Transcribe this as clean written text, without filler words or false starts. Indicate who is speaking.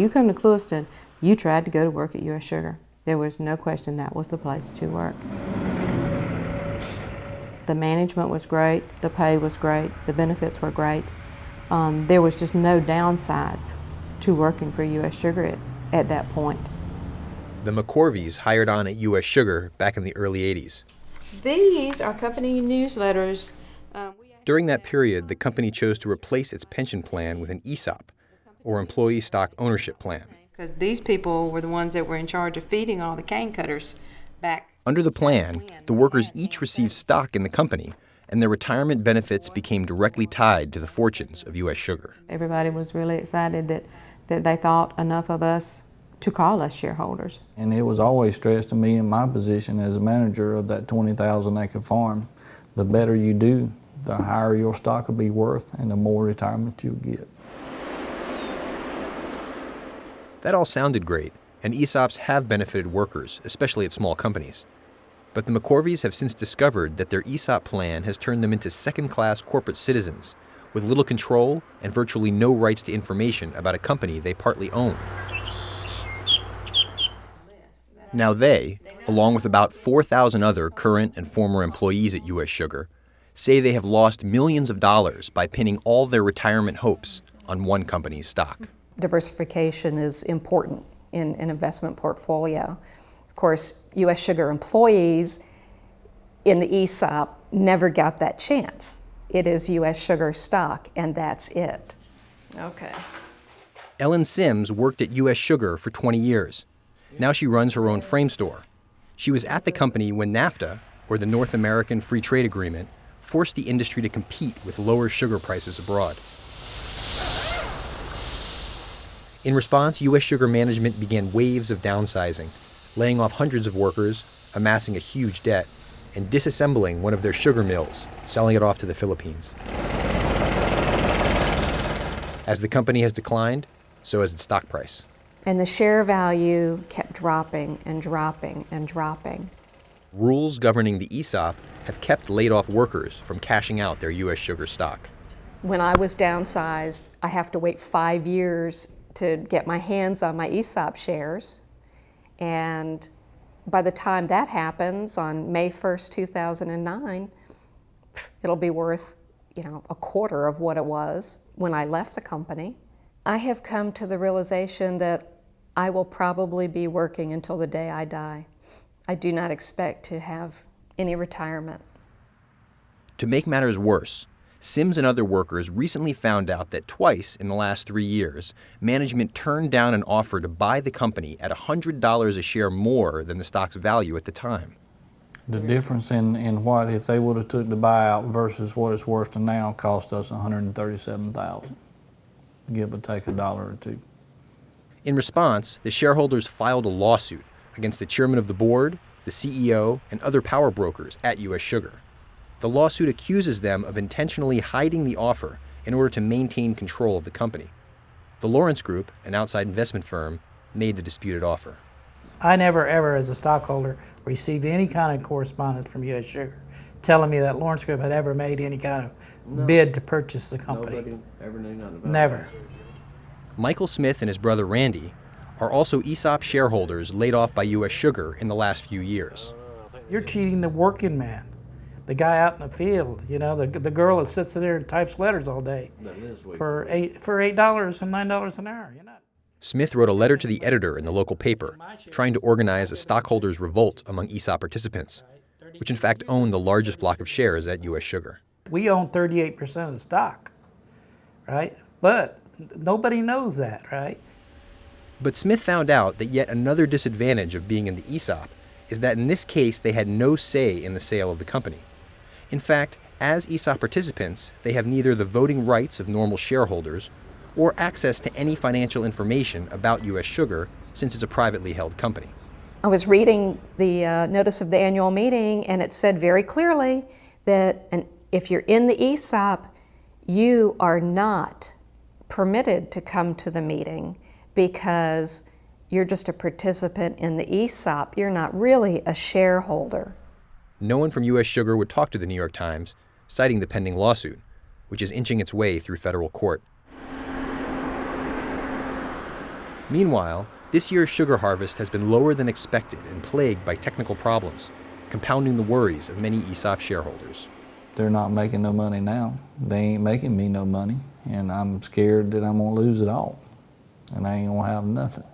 Speaker 1: you come to Clewiston, you tried to go to work at U.S. Sugar. There was no question that was the place to work. The management was great, the pay was great, the benefits were great. There was just no downsides to working for U.S. Sugar at that point.
Speaker 2: The McCorveys hired on at U.S. Sugar back in the early 80s.
Speaker 1: These are company newsletters.
Speaker 2: During that period, the company chose to replace its pension plan with an ESOP, or Employee Stock Ownership Plan.
Speaker 1: Because these people were the ones that were in charge of feeding all the cane cutters back.
Speaker 2: Under the plan, the workers each received stock in the company, and their retirement benefits became directly tied to the fortunes of U.S. Sugar.
Speaker 1: Everybody was really excited that they thought enough of us to call us shareholders.
Speaker 3: And it was always stressed to me in my position as a manager of that 20,000-acre farm, the better you do, the higher your stock will be worth and the more retirement you'll get.
Speaker 2: That all sounded great, and ESOPs have benefited workers, especially at small companies. But the McCorveys have since discovered that their ESOP plan has turned them into second-class corporate citizens with little control and virtually no rights to information about a company they partly own. Now they, along with about 4,000 other current and former employees at U.S. Sugar, say they have lost millions of dollars by pinning all their retirement hopes on one company's stock.
Speaker 4: Diversification is important in an investment portfolio. Of course, U.S. Sugar employees in the ESOP never got that chance. It is U.S. Sugar stock, and that's it. Okay.
Speaker 2: Ellen Sims worked at U.S. Sugar for 20 years. Now she runs her own frame store. She was at the company when NAFTA, or the North American Free Trade Agreement, forced the industry to compete with lower sugar prices abroad. In response, U.S. Sugar management began waves of downsizing, laying off hundreds of workers, amassing a huge debt, and disassembling one of their sugar mills, selling it off to the Philippines. As the company has declined, so has its stock price.
Speaker 4: And the share value kept dropping and dropping and dropping.
Speaker 2: Rules governing the ESOP have kept laid-off workers from cashing out their U.S. Sugar stock.
Speaker 4: When I was downsized, I have to wait 5 years to get my hands on my ESOP shares. And by the time that happens on May 1st, 2009, it'll be worth, a quarter of what it was when I left the company. I have come to the realization that I will probably be working until the day I die. I do not expect to have any retirement.
Speaker 2: To make matters worse, Sims and other workers recently found out that twice in the last 3 years, management turned down an offer to buy the company at $100 a share more than the stock's value at the time.
Speaker 3: The difference in what if they would have took the buyout versus what it's worth to now cost us $137,000, give or take $1 or $2.
Speaker 2: In response, the shareholders filed a lawsuit against the chairman of the board, the CEO, and other power brokers at U.S. Sugar. The lawsuit accuses them of intentionally hiding the offer in order to maintain control of the company. The Lawrence Group, an outside investment firm, made the disputed offer.
Speaker 5: I never ever, as a stockholder, received any kind of correspondence from U.S. Sugar telling me that Lawrence Group had ever made any kind of bid to purchase the company.
Speaker 6: Nobody ever knew nothing about it.
Speaker 5: Never.
Speaker 2: Michael Smith and his brother Randy are also ESOP shareholders laid off by U.S. Sugar in the last few years.
Speaker 5: You're cheating the working man, the guy out in the field, the girl that sits there and types letters all day for $8 and $9 an hour.
Speaker 2: Smith wrote a letter to the editor in the local paper, trying to organize a stockholders' revolt among ESOP participants, which in fact own the largest block of shares at U.S. Sugar.
Speaker 5: We own 38% of the stock, right? But nobody knows that, right?
Speaker 2: But Smith found out that yet another disadvantage of being in the ESOP is that in this case they had no say in the sale of the company. In fact, as ESOP participants, they have neither the voting rights of normal shareholders or access to any financial information about U.S. Sugar since it's a privately held company.
Speaker 4: I was reading the notice of the annual meeting, and it said very clearly that if you're in the ESOP, you are not permitted to come to the meeting because you're just a participant in the ESOP. You're not really a shareholder.
Speaker 2: No one from U.S. Sugar would talk to the New York Times, citing the pending lawsuit, which is inching its way through federal court. Meanwhile, this year's sugar harvest has been lower than expected and plagued by technical problems, compounding the worries of many ESOP shareholders.
Speaker 3: They're not making no money now. They ain't making me no money, and I'm scared that I'm gonna lose it all, and I ain't gonna have nothing.